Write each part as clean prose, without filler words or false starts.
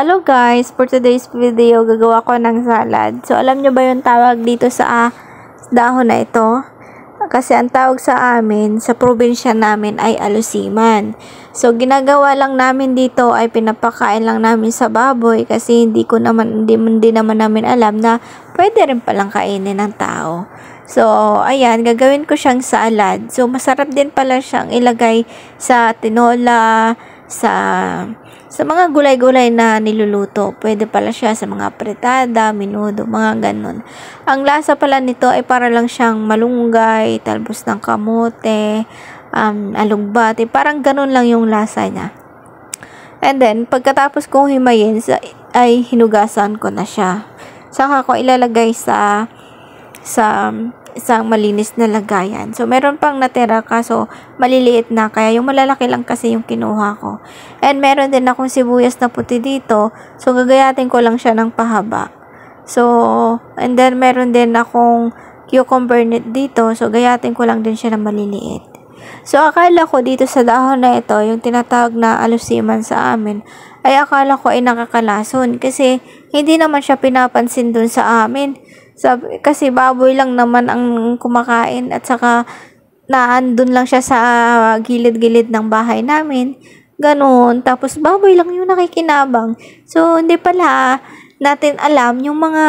Hello guys, for today's video, gagawa ko ng salad. So, alam nyo ba yung tawag dito sa dahon na ito? Kasi ang tawag sa amin, sa probinsya namin ay alusiman. So, ginagawa lang namin dito ay pinapakain lang namin sa baboy kasi hindi naman namin alam na pwede rin palang kainin ng tao. So, ayan, gagawin ko siyang salad. So, masarap din pala siyang ilagay sa tinola, sa mga gulay-gulay na niluluto. Pwede pala siya sa mga fritada, menudo, mga ganun. Ang lasa pala nito ay para lang siyang malunggay, talbos ng kamote, alugbati. Parang ganun lang yung lasa niya. And then, pagkatapos kong himayin, ay hinugasan ko na siya. Saka ko ilalagay sa isang malinis na lagayan. So, meron pang natira kaso maliliit na. Kaya yung malalaki lang kasi yung kinuha ko. And meron din akong sibuyas na puti dito. So, gagayatin ko lang siya ng pahaba. So, and then meron din akong cucumber dito. So, gayatin ko lang din siya ng maliliit. So, akala ko dito sa dahon na ito, yung tinatawag na alusiman sa amin, ay akala ko ay nakakalason. Kasi, hindi naman siya pinapansin dun sa amin. Kasi baboy lang naman ang kumakain at saka naandun lang siya sa gilid-gilid ng bahay namin. Ganon. Tapos baboy lang yung nakikinabang. So, hindi pala natin alam yung mga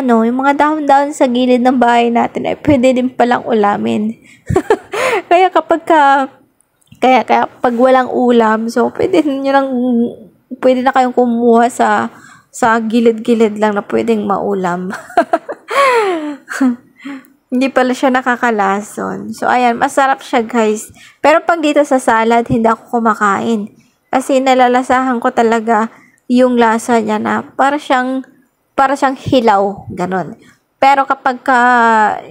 yung mga dahon-dahon sa gilid ng bahay natin ay pwede din palang ulamin. Kaya kaya pag walang ulam, so pwede na kayong kumuha sa gilid-gilid lang na pwedeng maulam. Hindi pala siya nakakalason. So, ayan, masarap siya guys. Pero pag dito sa salad, hindi ako kumakain. Kasi nalalasahan ko talaga yung lasa niya na para siyang hilaw. Ganon. Pero kapag pag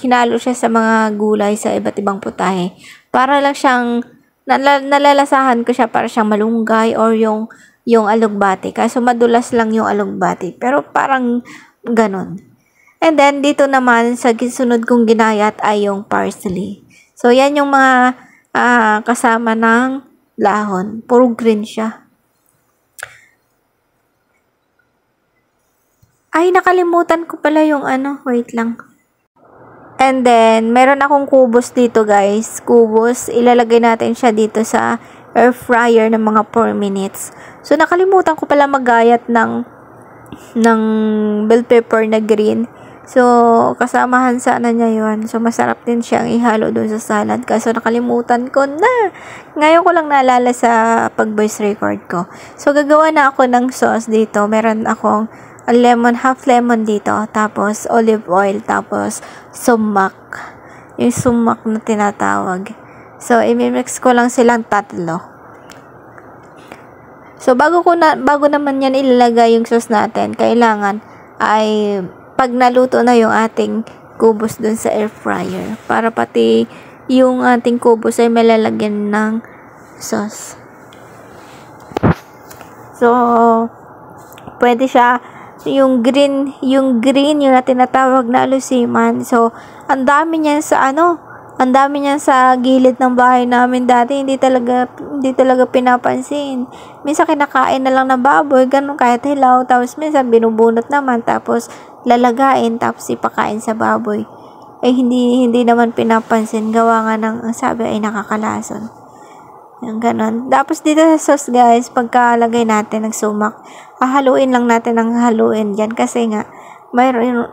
hinalo siya sa mga gulay sa iba't ibang putahe, para lang siyang, nalalasahan ko siya para siyang malunggay or yung alugbati. Kaso madulas lang yung alugbati. Pero parang ganon. And then, dito naman, sa sunod kong ginayat ay yung parsley. So, yan yung mga kasama ng lahon. Puro green siya. Ay, nakalimutan ko pala yung wait lang. And then, meron akong kubos dito guys. Kubos, ilalagay natin siya dito sa air fryer ng mga 4 minutes. So, nakalimutan ko pala magayat ng bell pepper na green. So, kasamahan sana niya yun. So, masarap din siyang ihalo doon sa salad. Kaso, nakalimutan ko na. Ngayon ko lang naalala sa pag-voice record ko. So, gagawa na ako ng sauce dito. Meron akong half lemon dito. Tapos, olive oil. Tapos, sumac. Yung sumac na tinatawag. So, imimix ko lang silang tatlo. So, bago naman yan ilalagay yung sauce natin, kailangan ay pag naluto na yung ating kubos dun sa air fryer. Para pati yung ating kubos ay malalagyan ng sauce. So, pwede siya yung green yung tinatawag na alusiman. So, ang dami niyan sa gilid ng bahay namin dati, hindi talaga pinapansin. Minsan kinakain na lang ng baboy, ganun kahit hilaw, tapos minsan binubunot naman, tapos lalagain, tapos ipakain sa baboy. Hindi naman pinapansin, gawa nga ng sabi ay nakakalason. Yung ganun. Tapos dito sa sauce guys, pagkalagay natin ng sumac, haluin lang natin ng haluin dyan kasi nga, mayroon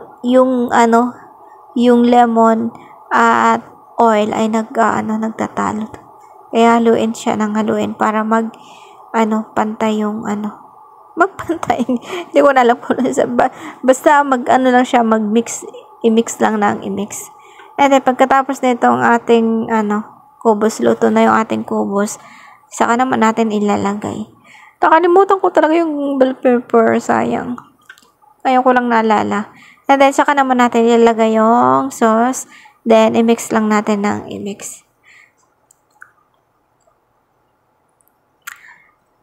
yung lemon at oil ay nagtatalo. Kaya haluin siya ng haluin para pantay yung magpantay. Hindi ko na alam kung basta lang siya i-mix lang ng i-mix. And then, pagkatapos nito ang ating kubos, luto na yung ating kubos, saka naman natin ilalagay. Nakalimutan ko talaga yung bell pepper, sayang. Ngayon ko lang naalala. And then, saka naman natin ilalagay yung sauce. Then, i-mix lang natin ng i-mix.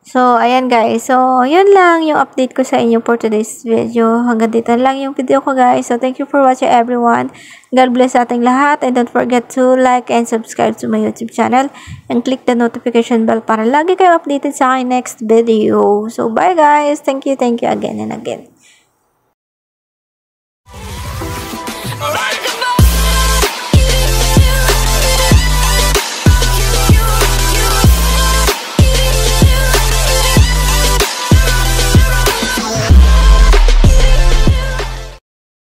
So, So, ayan guys. So, yun lang yung update ko sa inyo for today's video. Hanggang dito lang yung video ko guys. So, thank you for watching everyone. God bless sa ating lahat. And don't forget to like and subscribe to my YouTube channel. And click the notification bell para lagi kayo updated sa aking next video. So, bye guys. Thank you again and again.